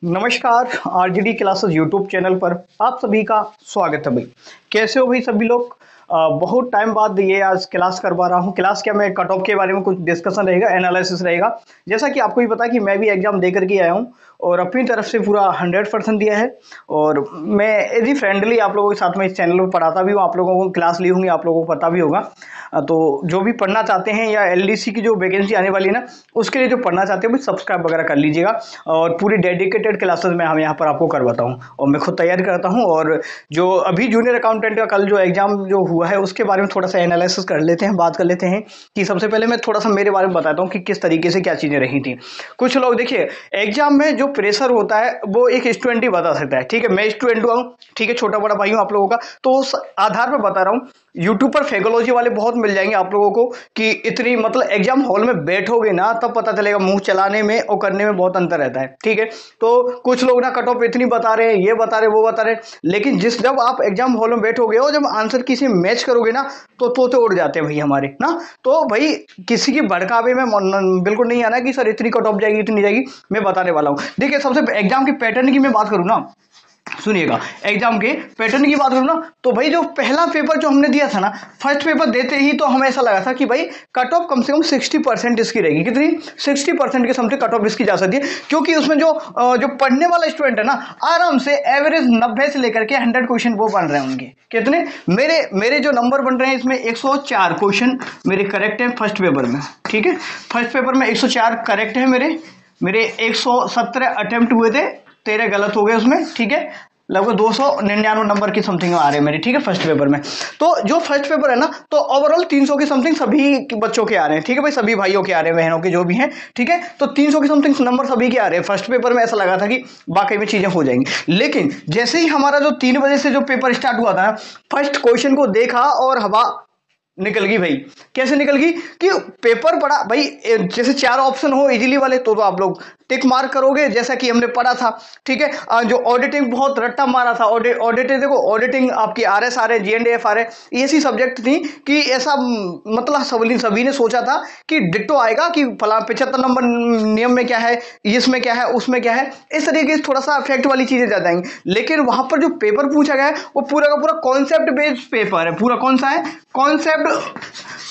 नमस्कार। RGD classes YouTube channel पर आप सभी का स्वागत है भाई। कैसे हो भाई सभी लोग? बहुत टाइम बाद ये आज क्लास करवा रहा हूँ। क्लास क्या, मैं कट ऑफ के बारे में कुछ डिस्कशन रहेगा, एनालिसिस रहेगा। जैसा कि आपको भी पता है कि मैं भी एग्जाम दे करके आया हूँ और अपनी तरफ से पूरा 100% दिया है। और मैं एज फ्रेंडली आप लोगों के साथ में इस चैनल पर पढ़ाता भी हूँ, आप लोगों को क्लास ली होंगी, आप लोगों को पता भी होगा। तो जो भी पढ़ना चाहते हैं या एलडीसी की जो वैकेंसी आने वाली है ना, उसके लिए जो पढ़ना चाहते हैं वो सब्सक्राइब वगैरह कर लीजिएगा। और पूरी डेडिकेटेड क्लासेस में हम यहाँ पर आपको करवाता हूँ और मैं खुद तैयारी करता हूँ। और जो अभी जूनियर अकाउंटेंट का कल जो एग्जाम जो हुआ है उसके बारे में थोड़ा सा एनालिसिस कर लेते हैं, बात कर लेते हैं। कि सबसे पहले मैं थोड़ा सा मेरे बारे में बताता हूँ कि किस तरीके से क्या चीज़ें रही थी। कुछ लोग देखिए, एग्जाम में जो प्रेशर होता है वो एक स्टूडेंट ही बता सकता है। ठीक है, मैं स्टूडेंट हुआ हूँ, ठीक है, छोटा बड़ा भाई हूँ आप लोगों का, तो उस आधार पर बता रहा हूँ। यूट्यूब पर फेकोलॉजी वाले बहुत मिल जाएंगे आप लोगों को कि इतनी मतलब एग्जाम हॉल में बैठोगे ना तब पता चलेगा, मुंह चलाने में और करने में बहुत अंतर रहता है। ठीक है, तो कुछ लोग ना कट ऑफ इतनी बता रहे हैं, ये बता रहे, वो बता रहे, लेकिन जब आप एग्जाम हॉल में बैठोगे और जब आंसर किसी मैच करोगे ना तो तोते उड़ जाते हैं भाई हमारे ना। तो भाई किसी की भड़कावे में बिल्कुल नहीं आना कि सर इतनी कट ऑफ जाएगी, इतनी जाएगी। मैं बताने वाला हूँ। देखिए, सबसे एग्जाम के पैटर्न की मैं बात करूँ ना, सुनिएगा, एग्जाम के पैटर्न की बात करूं ना, तो भाई जो पहला पेपर जो हमने दिया था ना, फर्स्ट पेपर देते ही तो हमें ऐसा लगा था कि भाई कट ऑफ कम से कम 60% इसकी रहेगी। कितनी? 60% के समथिंग कट ऑफ इसकी जा सकती है, क्योंकि उसमें जो पढ़ने वाला स्टूडेंट है ना, आराम से एवरेज 90 से लेकर के 100 क्वेश्चन वो बन रहे हैं उनके। कितने? मेरे जो नंबर बन रहे हैं इसमें 104 क्वेश्चन मेरे करेक्ट है फर्स्ट पेपर में। ठीक है, फर्स्ट पेपर में 104 करेक्ट है मेरे 117 अटेम्प्ट हुए थे, 13 गलत हो गए उसमें। ठीक है, लगभग 299 नंबर की समथिंग आ रहे हैं मेरे। ठीक है, फर्स्ट पेपर में। तो जो फर्स्ट पेपर है ना, तो ओवरऑल 300 की समथिंग सभी बच्चों के आ रहे हैं। ठीक है भाई, सभी भाइयों के आ रहे हैं, बहनों के जो भी हैं। ठीक है, तो 300 की समथिंग नंबर सभी के आ रहे हैं। फर्स्ट पेपर में ऐसा लगा था कि वाकई में चीजें हो जाएंगी, लेकिन जैसे ही हमारा जो 3 बजे से जो पेपर स्टार्ट हुआ था ना, फर्स्ट क्वेश्चन को देखा और हवा निकल गई भाई। कैसे निकल गई? कि पेपर पढ़ा भाई, जैसे 4 ऑप्शन हो इजीली वाले तो आप लोग टिक मार्क करोगे, जैसा कि हमने पढ़ा था। ठीक है, जो ऑडिटिंग बहुत रट्टा मारा था, ऑडिटिंग देखो, ऑडिटिंग आपकी आरएस आ रहे, जीएनडीएफ आ रहे, ऐसी सब्जेक्ट थी कि ऐसा मतलब सभी ने सोचा था कि डिट्टो आएगा कि फला 75 नंबर नियम में क्या है, इसमें क्या है, उसमें क्या है, इस तरीके से थोड़ा सा इफेक्ट वाली चीजें ज्यादा आएंगी। लेकिन वहां पर जो पेपर पूछा गया है वो पूरा का पूरा कॉन्सेप्ट बेस्ड पेपर है। पूरा कौन सा है?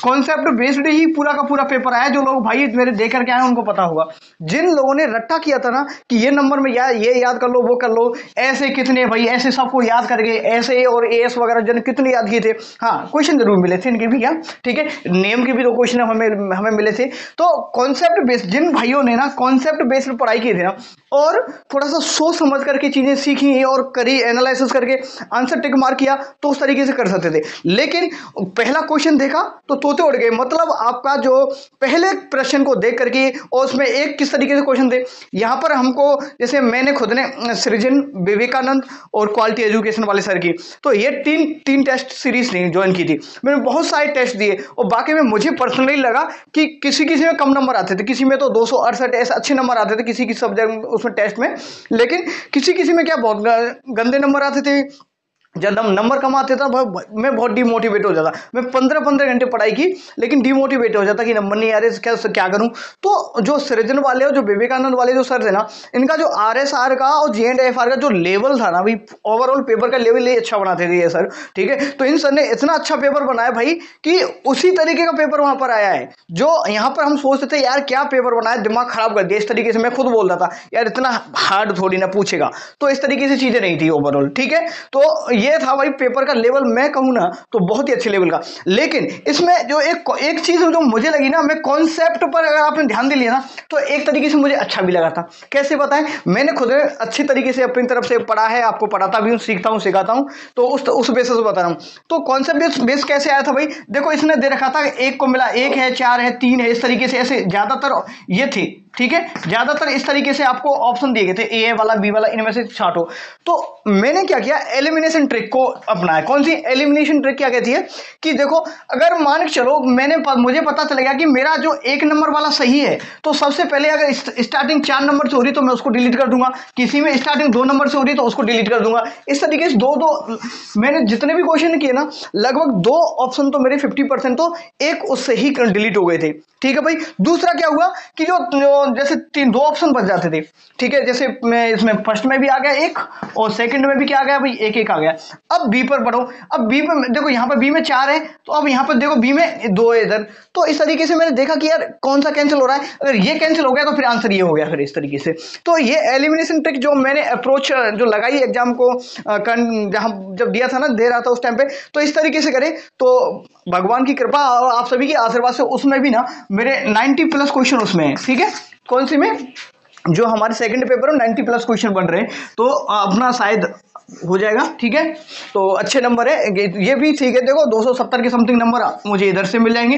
कॉन्सेप्ट बेस्ड ही पूरा का पूरा पेपर आया। जो लोग भाई मेरे देख करके आए उनको पता होगा। जिन लोगों ने रट्टा किया था ना कि ये नंबर में ये याद कर लो, वो कर लो, ऐसे कितने भाई ऐसे सबको याद करके ऐसे और एस वगैरह जन कितने याद किए थे। हाँ, क्वेश्चन जरूर मिले थे इनके भी क्या। ठीक है, नेम के भी 2 क्वेश्चन हमें मिले थे। तो कॉन्सेप्ट बेस्ड जिन भाइयों ने ना कॉन्सेप्ट बेस्ड पढ़ाई की थी ना, और थोड़ा सा सोच समझ करके चीजें सीखी और करी, एनालिसिस करके आंसर टिक मार्क किया, तो उस तरीके से कर सकते थे। लेकिन पहला क्वेश्चन देखा तो तोते उड़ गए। मतलब आपका जो पहले प्रश्न को देख करके, और उसमें एक किस तरीके से क्वेश्चन थे यहां पर हमको, जैसे मैंने खुद ने सृजन, विवेकानंद और क्वालिटी एजुकेशन वाले सर की, तो ये तीन टेस्ट सीरीज थी ज्वाइन की थी मैंने। बहुत सारे टेस्ट दिए और बाकी में मुझे पर्सनली लगा कि किसी किसी में कम नंबर आते थे, किसी में तो 268 ऐसे अच्छे नंबर आते थे किसी किसी सब्जेक्ट उसमें टेस्ट में। लेकिन किसी किसी में क्या बहुत गंदे नंबर आते थे। जब नंबर कम आते था मैं बहुत डिमोटिवेट हो जाता। मैं 15-15 घंटे पढ़ाई की, लेकिन डिमोटिवेट हो जाता कि नंबर नहीं आ रहे, क्या करूं। तो जो सृजन वाले और जो विवेकानंद वाले जो सर थे ना, इनका जो आरएसआर का और जीएनडीएफआर का जो लेवल था ना भाई, ओवरऑल पेपर का लेवल ही अच्छा बनाते थे ये सर। ठीक है, तो इन सर ने इतना अच्छा पेपर बनाया भाई कि उसी तरीके का पेपर वहां पर आया है जो यहाँ पर हम सोचते थे यार क्या पेपर बनाया, दिमाग खराब कर दिया। इस तरीके से मैं खुद बोलता था यार इतना हार्ड थोड़ी ना पूछेगा। तो इस तरीके से चीजें नहीं थी ओवरऑल। ठीक है, तो ये था भाई पेपर का लेवल, मैं कहूं ना तो बहुत ही अच्छे लेवल का। लेकिन इसमें जो एक चीज जो मुझे लगी ना, मैं कॉन्सेप्ट पर अगर आपने ध्यान दे लिया ना तो एक तरीके से मुझे अच्छा भी लगा था। कैसे बताएं? मैंने खुद अच्छी तरीके से अपनी तरफ से पढ़ा है, आपको पढ़ाता भी हूं, सीखता हूं, सिखाता हूं, तो उस बेसिस पे बता रहा हूं। तो कॉन्सेप्ट बेस कैसे आया था भाई? देखो, इसने दे रखा था एक को मिला 1 है, 4 है, 3 है, इस तरीके से ऐसे ज्यादातर ये थी। ठीक है, ज्यादातर इस तरीके से आपको ऑप्शन दिए गए थे, ए वाला, बी वाला, इनमें से छांटो। तो मैंने क्या किया, एलिमिनेशन ट्रिक को अपनाया। कौन सी एलिमिनेशन ट्रिक? क्या कहती है कि देखो, अगर मान के चलो मुझे पता चल गया कि मेरा जो एक नंबर वाला सही है, तो सबसे पहले अगर स्टार्टिंग 4 नंबर से हो रही तो मैं उसको डिलीट कर दूंगा, किसी में स्टार्टिंग 2 नंबर से हो रही तो उसको डिलीट कर दूंगा। इस तरीके से दो मैंने जितने भी क्वेश्चन किए ना, लगभग 2 ऑप्शन तो मेरे 50% तो एक उससे ही डिलीट हो गए थे। ठीक है भाई। दूसरा क्या हुआ कि जो जैसे 2 ऑप्शन बच जाते थे, ठीक है, जैसे मैं इसमें फर्स्ट में भी आ गया एक, और सेकंड में भी क्या आ गया भाई, एक आ गया। अब बी पर बढ़ो, अब बी पर देखो, यहाँ पर बी में 4 है, तो अब यहाँ पर देखो बी में 2 है इधर। तो इस तरीके से मैंने देखा कि यार कौन सा कैंसिल हो रहा है, अगर ये कैंसिल हो गया तो फिर आंसर ये हो गया फिर इस तरीके से। तो ये एलिमिनेशन ट्रिक जो मैंने अप्रोच जो लगाई एग्जाम को जहां जब दिया था ना, दे रहा था उस टाइम पे, तो इस तरीके से करे तो भगवान की कृपा और आप सभी के आशीर्वाद से उसमें भी ना मेरे 90+ क्वेश्चन उसमें है। ठीक है, कौन सी में, जो हमारे सेकंड पेपर में 90+ क्वेश्चन बन रहे हैं, तो अपना शायद हो जाएगा। ठीक है, तो अच्छे नंबर है ये भी। ठीक है, देखो 270 के समथिंग नंबर मुझे इधर से मिल जाएंगे।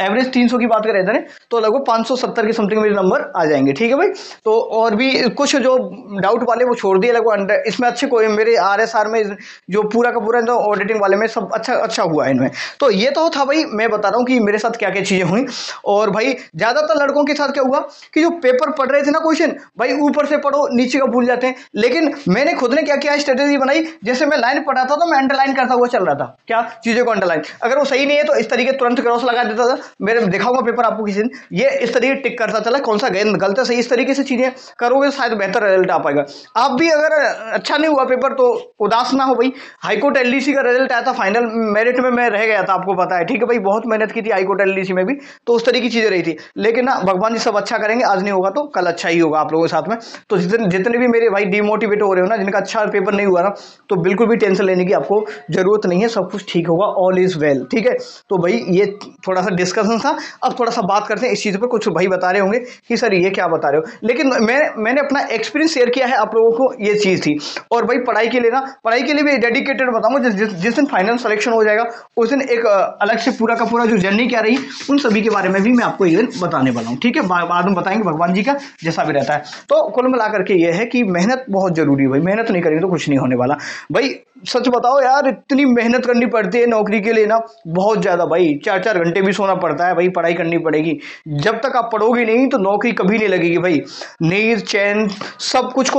एवरेज 300 की बात करें इधर है तो लगभग 570 के समथिंग मेरे नंबर आ जाएंगे। ठीक है भाई। तो और भी कुछ जो डाउट वाले वो छोड़ दिए लगभग इसमें अच्छे कोई मेरे RSR में जो पूरा का पूरा जो ऑडिटिंग वाले में सब अच्छा हुआ है इनमें। तो ये तो था भाई, मैं बता रहा हूँ कि मेरे साथ क्या क्या चीजें हुई। और भाई ज्यादातर लड़कों के साथ क्या हुआ कि जो पेपर पढ़ रहे थे ना क्वेश्चन, भाई ऊपर से पढ़ो नीचे का भूल जाते हैं। लेकिन मैंने खुद ने क्या किया, स्ट्रेटेजी बनाई, जैसे मैं लाइन पढ़ा था तो मैं अंडरलाइन करता हुआ चल रहा था, क्या चीजों को अंडरलाइन, अगर वो सही नहीं है तो इस तरीके तुरंत क्रॉस लगा देता था। मेरे दिखाऊंगा पेपर आपको किसी दिन, ये इस तरीके टिक करता चला कौन सा गलत है सही। इस तरीके से चीजें करोगे तो शायद बेहतर रिजल्ट आ पाएगा। आप भी अगर अच्छा नहीं हुआ पेपर तो उदास ना हो भाई। हाईकोर्ट LDC का रिजल्ट आया था, फाइनल मेरिट में मैं रह गया था, आपको पता है। ठीक है भाई, बहुत मेहनत की थी हाईकोर्ट LDC में भी, तो उस तरीके की चीजें रही थी। लेकिन ना भगवान जी सब अच्छा करेंगे, आज नहीं होगा तो कल अच्छा ही होगा आप लोगों के साथ में। तो जितने भी मेरे भाई डिमोटिवेट हो रहे हो ना, जिनका अच्छा पेपर नहीं हुआ ना, तो बिल्कुल भी टेंशन लेने की आपको जरूरत नहीं है, सब कुछ ठीक होगा, ऑल इज वेल। ठीक है, तो भाई ये थोड़ा सा डिस्कशन था। अब थोड़ा सा बात करते हैं इस चीज पर। कुछ भाई बता रहे होंगे कि सर ये क्या बता रहे हो, लेकिन मैंने अपना एक्सपीरियंस शेयर किया है आप लोगों को, ये चीज थी। और भाई पढ़ाई के लिए भी डेडिकेटेड बताऊंगा। जिस दिन फाइनल सिलेक्शन हो जाएगा उस दिन एक अलग से पूरा का पूरा जो जर्नी क्या रही उन सभी के बारे में भी मैं आपको एक दिन बताने वाला हूँ। ठीक है, बाद में बताएंगे भगवान जी का जैसा भी रहता है। तो कुल मिलाकर के ये है कि मेहनत बहुत जरूरी है भाई, मेहनत नहीं करेंगे तो कुछ नहीं होने वाला भाई। सच बताओ यार, इतनी मेहनत करनी पड़ती है नौकरी के लिए ना, बहुत ज्यादा भाई। 4-4 घंटे भी सोना पड़ता है भाई, पढ़ाई करनी पड़ेगी। जब तक आप पढ़ोगे नहीं तो नौकरी कभी नहीं लगेगी भाई। नींद चैन सब कुछ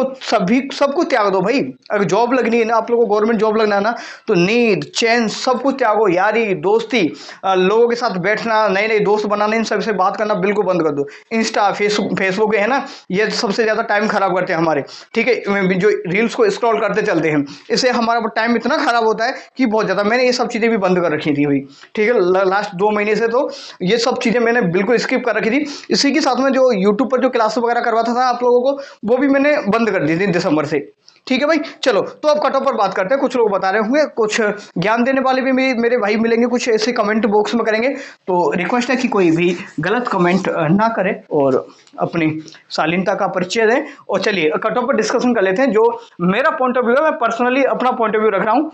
त्याग दो भाई। अगर जॉब लगनी है ना, आप लोगों को गवर्नमेंट जॉब लगना है ना, तो नींद चैन सब कुछ त्यागो। यारी दोस्ती, लोगों के साथ बैठना, नए नए दोस्त बनाने, इन सबसे बात करना बिल्कुल बंद कर दो। इंस्टा फेसबुक है ना, ये सबसे ज्यादा टाइम खराब करते हैं हमारे। ठीक है, जो रील्स को स्क्रॉल करते चलते हैं, इससे हमारा टाइम इतना खराब होता है कि बहुत ज्यादा। मैंने ये सब चीजें भी बंद कर रखी थी भाई। ठीक है, लास्ट 2 महीने से तो ये सब चीजें मैंने बिल्कुल स्किप कर रखी थी। इसी के साथ में जो यूट्यूब पर जो क्लास वगैरह करवाता था आप लोगों को, वो भी मैंने बंद कर दी थी दिसंबर से। ठीक है भाई, चलो तो अब कट ऑफ पर बात करते हैं। कुछ लोग बता रहे होंगे, कुछ ज्ञान देने वाले भी मेरे भाई मिलेंगे, कुछ ऐसे कमेंट बॉक्स में करेंगे। तो रिक्वेस्ट है कि कोई भी गलत कमेंट ना करे और अपनी शालीनता का परिचय दें। और चलिए कट ऑफ पर डिस्कशन कर लेते हैं। जो मेरा पॉइंट ऑफ व्यू है, मैं पर्सनली अपना पॉइंट ऑफ व्यू रख रहा हूँ।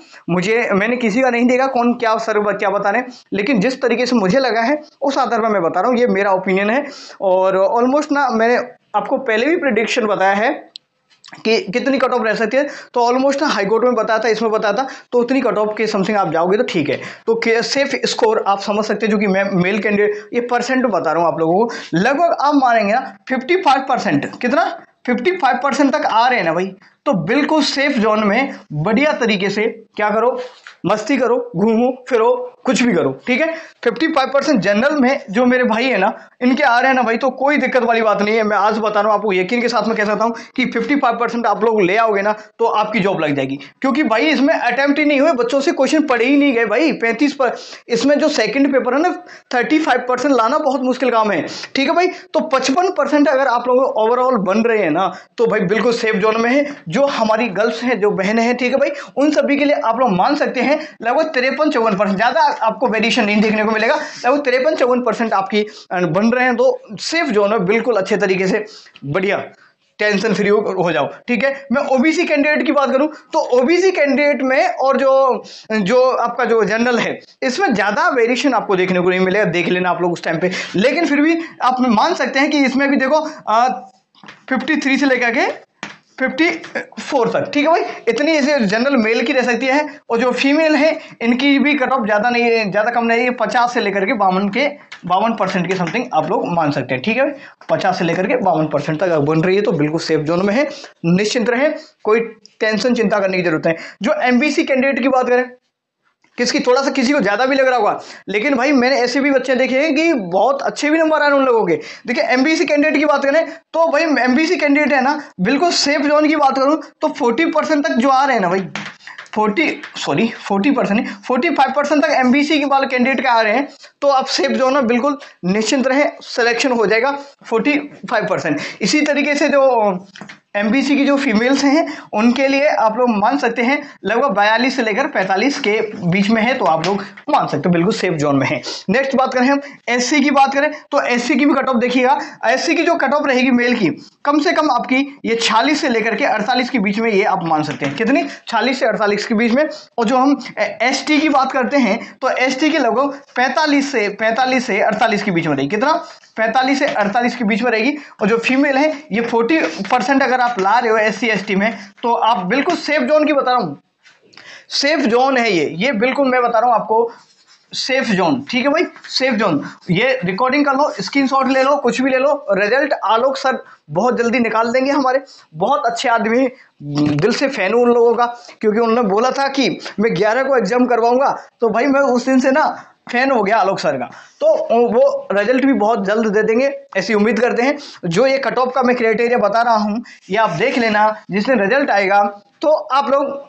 मैंने किसी का नहीं देखा कौन क्या सर क्या बता रहे हैं, लेकिन जिस तरीके से मुझे लगा है उस आधार पर मैं बता रहा हूँ। ये मेरा ओपिनियन है। और ऑलमोस्ट ना मैंने आपको पहले भी प्रेडिक्शन बताया है कि कितनी कट ऑफ रह सकती है। तो ऑलमोस्ट ना हाईकोर्ट में बताया था, इसमें बताया था, तो उतनी कट ऑफ के समथिंग आप जाओगे तो ठीक है। तो सेफ स्कोर आप समझ सकते हैं, जो कि मैं मेल कैंडिडेट, ये परसेंट बता रहा हूं आप लोगों को, लगभग आप मानेंगे ना 55%, कितना 55% तक आ रहे हैं ना भाई। तो बिल्कुल सेफ जोन में बढ़िया तरीके से क्या करो, मस्ती करो, घूमो फिरो, कुछ भी करो। ठीक है, 55% जनरल में जो मेरे भाई है ना, इनके आ रहे हैं ना भाई, तो कोई दिक्कत वाली बात नहीं है। मैं आज बता रहा हूं आपको, यकीन के साथ में कह सकता हूं कि 55% आप लोग ले आओगे ना तो आपकी जॉब लग जाएगी। क्योंकि भाई इसमें अटेम्प्ट ही नहीं हुए, बच्चों से क्वेश्चन पढ़े ही नहीं गए भाई। 35 पर इसमें जो सेकंड पेपर है ना, 35% लाना बहुत मुश्किल काम है। ठीक है भाई, तो 55% अगर आप लोग ओवरऑल बन रहे हैं ना, तो भाई बिल्कुल सेफ जोन में है। जो हमारी गर्ल्स हैं, जो बहनें हैं, ठीक है भाई, उन सभी के लिए आप लोग मान सकते हैं लगभग 53-54%, ज्यादा आपको वेरिएशन नहीं देखने को मिलेगा। लगभग 53-54% आपकी बन रहे हैं, तो सेफ जोन में बिल्कुल अच्छे तरीके से बढ़िया टेंशन फ्री हो जाओ। ठीक है, मैं ओबीसी कैंडिडेट की बात करूं तो ओबीसी कैंडिडेट में और जो आपका जो जनरल है, इसमें ज्यादा वेरिएशन आपको देखने को नहीं मिलेगा, देख लेना आप लोग उस टाइम पे। लेकिन फिर भी आप मान सकते हैं कि इसमें भी देखो 53 से लेकर के 54 तक, ठीक है भाई। इतनी ऐसे जनरल मेल की रह सकती है, और जो फीमेल है इनकी भी कट ऑफ ज़्यादा नहीं है, ज़्यादा कम नहीं है, 50 से लेकर के 52% के समथिंग आप लोग मान सकते हैं, ठीक है भाई। 50 से लेकर के 52% तक बन रही है, तो बिल्कुल सेफ जोन में है, निश्चिंत रहे, कोई टेंशन चिंता करने की जरूरत है। जो एमबीसी कैंडिडेट की बात करें, थोड़ा सा किसी को ज्यादा भी लग रहा होगा, लेकिन भाई मैंने ऐसे भी बच्चे देखे हैं कि बहुत अच्छे भी नंबर आए उन लोगों के। देखिए एमबीसी कैंडिडेट की बात करें तो भाई एमबीसी कैंडिडेट है ना, बिल्कुल सेफ जोन की बात करूं तो 40% तक जो आ रहे हैं ना भाई, 40% नहीं, 45% तक एमबीसी के वाले कैंडिडेट के आ रहे हैं, तो आप सेफ जोन में बिल्कुल निश्चिंत रहे, सिलेक्शन हो जाएगा 45%। इसी तरीके से जो एमबीसी की जो फीमेल्स हैं उनके लिए आप लोग मान सकते हैं लगभग 42 से लेकर 45 के बीच में है, तो आप लोग मान सकते हैं बिल्कुल सेफ जोन में है। नेक्स्ट बात करें हम एससी की बात करें तो एससी की भी कट ऑफ देखिएगा। एससी की जो कट ऑफ रहेगी मेल की, कम से कम आपकी ये 46 से लेकर के 48 के बीच में, ये आप मान सकते हैं कितनी, 46 से 48 के बीच में। और जो हम एसटी की बात करते हैं तो एसटी की लगभग 45 से 48 के बीच में रहेगी, कितना, 45 से 48 के बीच में रहेगी। और जो फीमेल है ये 40% अगर आप ला रहे हो एससी एसटी में, तो आप बिल्कुल सेफ जोन की बता रहा हूं, सेफ जोन है ये बिल्कुल मैं बता रहा हूं आपको, सेफ जोन, ठीक है भाई, सेफ जोन। ये रिकॉर्डिंग कर लो, स्क्रीनशॉट ले लो, कुछ भी ले लो। रिजल्ट आलोक सर बहुत जल्दी निकाल देंगे, हमारे बहुत अच्छे आदमी, दिल से फैन हूं उन लोगों का, क्योंकि उन्होंने बोला था कि मैं 11 को एग्जाम करवाऊंगा, तो भाई मैं उस दिन से ना फैन हो गया आलोक सर का, तो वो रिजल्ट भी बहुत जल्द दे देंगे ऐसी उम्मीद करते हैं। जो ये कट ऑफ का मैं क्राइटेरिया बता रहा हूं, ये आप देख लेना, जिसमें रिजल्ट आएगा तो आप लोग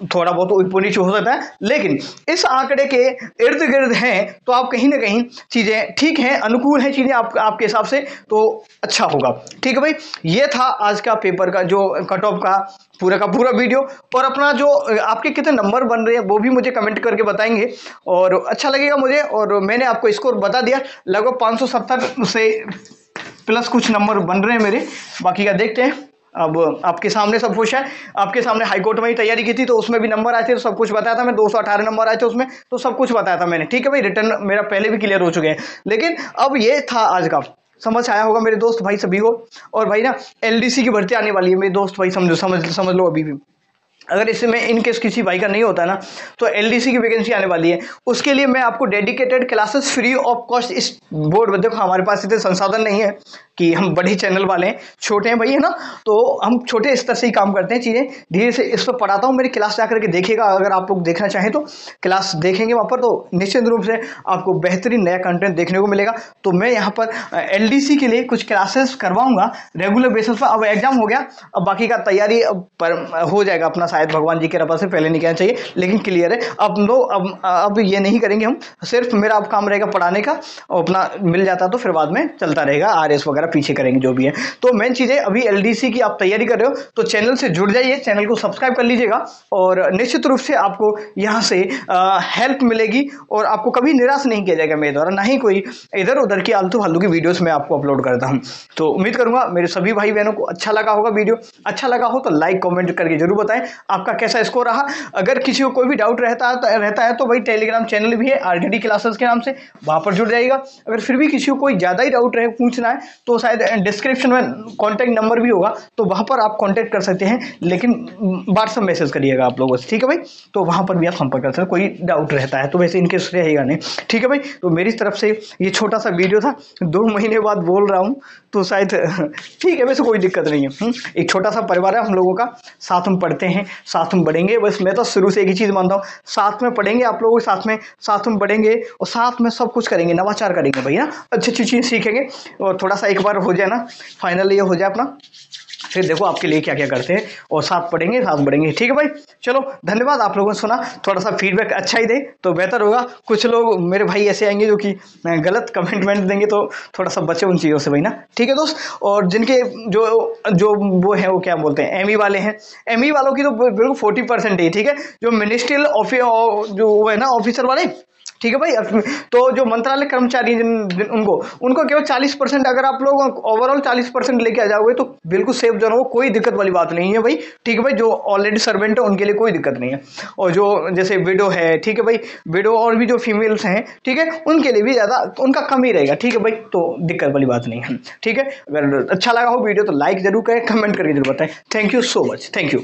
थोड़ा बहुत ऊपर नीचे हो सकता है, लेकिन इस आंकड़े के इर्द गिर्द हैं, तो आप कहीं ना कहीं चीजें ठीक हैं, अनुकूल हैं चीजें आपके हिसाब से, तो अच्छा होगा, ठीक है भाई। ये था आज का पेपर का जो कट ऑफ का पूरा वीडियो। और अपना जो आपके कितने नंबर बन रहे हैं वो भी मुझे कमेंट करके बताएंगे, और अच्छा लगेगा मुझे। और मैंने आपको स्कोर बता दिया, लगभग 570 से प्लस कुछ नंबर बन रहे हैं मेरे, बाकी का देखते हैं। अब आपके सामने सब कुछ है, आपके सामने हाईकोर्ट में ही तैयारी की थी तो उसमें भी नंबर आए थे, तो सब कुछ बताया था मैं, 218 नंबर आए थे उसमें, तो सब कुछ बताया था मैंने, ठीक है भाई। रिटर्न मेरा पहले भी क्लियर हो चुके हैं, लेकिन अब ये था आज का, समझ आया होगा मेरे दोस्त भाई सभी को। और भाई ना एलडीसी की भर्ती आने वाली है मेरे दोस्त भाई, समझ लो अभी भी। अगर इसमें इनकेस किसी भाई का नहीं होता ना, तो एलडीसी की वैकेंसी आने वाली है, उसके लिए मैं आपको dedicated classes free of cost इस बोर्ड में, देखो हमारे पास इतने संसाधन नहीं है कि हम बड़े चैनल वाले हैं, छोटे हैं भाई, है ना, तो हम छोटे स्तर से ही काम करते हैं, चीज़ें धीरे से इस पर पढ़ाता हूँ। मेरी क्लास जाकर के देखिएगा, अगर आप लोग देखना चाहें तो क्लास देखेंगे वहाँ पर, तो निश्चित रूप से आपको बेहतरीन नया कंटेंट देखने को मिलेगा। तो मैं यहाँ पर एलडीसी के लिए कुछ क्लासेस करवाऊंगा रेगुलर बेसिस पर। अब एग्जाम हो गया, अब बाकी का तैयारी पर हो जाएगा अपना, शायद भगवान जी की कृपा से, पहले नहीं कहना चाहिए लेकिन क्लियर है। अब ये नहीं करेंगे हम, सिर्फ मेरा अब काम रहेगा पढ़ाने का, और अपना मिल जाता तो फिर बाद में चलता रहेगा, आरएस वगैरह पीछे करेंगे जो भी है। तो मेन चीज़ है अभी एलडीसी की आप तैयारी कर रहे हो तो चैनल से जुड़ जाइए, चैनल को सब्सक्राइब कर लीजिएगा, और निश्चित रूप से आपको यहाँ से हेल्प मिलेगी, और आपको कभी निराश नहीं किया जाएगा मेरे द्वारा, ना ही कोई इधर उधर की आलतू फालतू की वीडियोस में आपको अपलोड करता हूँ। तो उम्मीद करूंगा मेरे सभी भाई बहनों को अच्छा लगा होगा वीडियो, अच्छा लगा हो तो लाइक कमेंट करके जरूर बताएं आपका कैसा स्कोर रहा। अगर किसी को कोई भी डाउट रहता है तो भाई टेलीग्राम चैनल भी है आरजेडी क्लासेस के नाम से, वहां पर जुड़ जाएगा। अगर फिर भी किसी को कोई ज्यादा ही डाउट रहे, पूछना है, तो शायद डिस्क्रिप्शन में कॉन्टैक्ट नंबर भी होगा, तो वहां पर आप कॉन्टैक्ट कर सकते हैं, लेकिन व्हाट्सएप मैसेज करिएगा आप लोगों से, ठीक है भाई। तो वहां पर भी आप संपर्क कर सकते हैं, कोई डाउट रहता है तो, वैसे इनके रहेगा नहीं, ठीक है भाई। तो मेरी तरफ से ये छोटा सा वीडियो था, 2 महीने बाद बोल रहा हूँ, तो शायद ठीक है, वैसे कोई दिक्कत नहीं है। एक छोटा सा परिवार है हम लोगों का, साथ में पढ़ते हैं, साथ में बढ़ेंगे, बस मैं तो शुरू से एक ही चीज़ मानता हूँ, साथ में पढ़ेंगे आप लोगों के साथ में बढ़ेंगे, और साथ में सब कुछ करेंगे, नवाचार करेंगे भैया, अच्छी अच्छी चीज़ सीखेंगे। और थोड़ा सा एक बार हो जाए ना, फाइनल ये हो जाए अपना, फिर देखो आपके लिए क्या क्या करते हैं, और साथ पढ़ेंगे साथ बढ़ेंगे, ठीक है भाई। चलो धन्यवाद, आप लोगों ने सुना, थोड़ा सा फीडबैक अच्छा ही दे तो बेहतर होगा। कुछ लोग मेरे भाई ऐसे आएंगे जो कि गलत कमेंटमेंट देंगे, तो थोड़ा सा बचे उन चीज़ों से भाई ना, ठीक है दोस्त। और जिनके जो वो है, वो क्या बोलते हैं, एमई वाले हैं, एमई वालों की तो बिल्कुल 40% ही, ठीक है। जो मिनिस्ट्रियल ऑफिस जो वो है ना ऑफिसर वाले, ठीक है भाई। तो जो मंत्रालय कर्मचारी उनको उनको केवल 40%, अगर आप लोग ओवरऑल 40% लेके आ जाओगे तो बिल्कुल सेफ जो है, कोई दिक्कत वाली बात नहीं है भाई। ठीक है भाई, जो ऑलरेडी सर्वेंट है उनके लिए कोई दिक्कत नहीं है, और जो जैसे विडो है, ठीक है भाई, विडो और भी जो फीमेल्स हैं, ठीक है, उनके लिए भी ज़्यादा उनका कम ही रहेगा। ठीक है भाई, तो दिक्कत वाली बात नहीं है। ठीक है, अगर अच्छा लगा हो वीडियो तो लाइक जरूर करें, कमेंट करके जरूर बताएं। Thank you so much, thank you.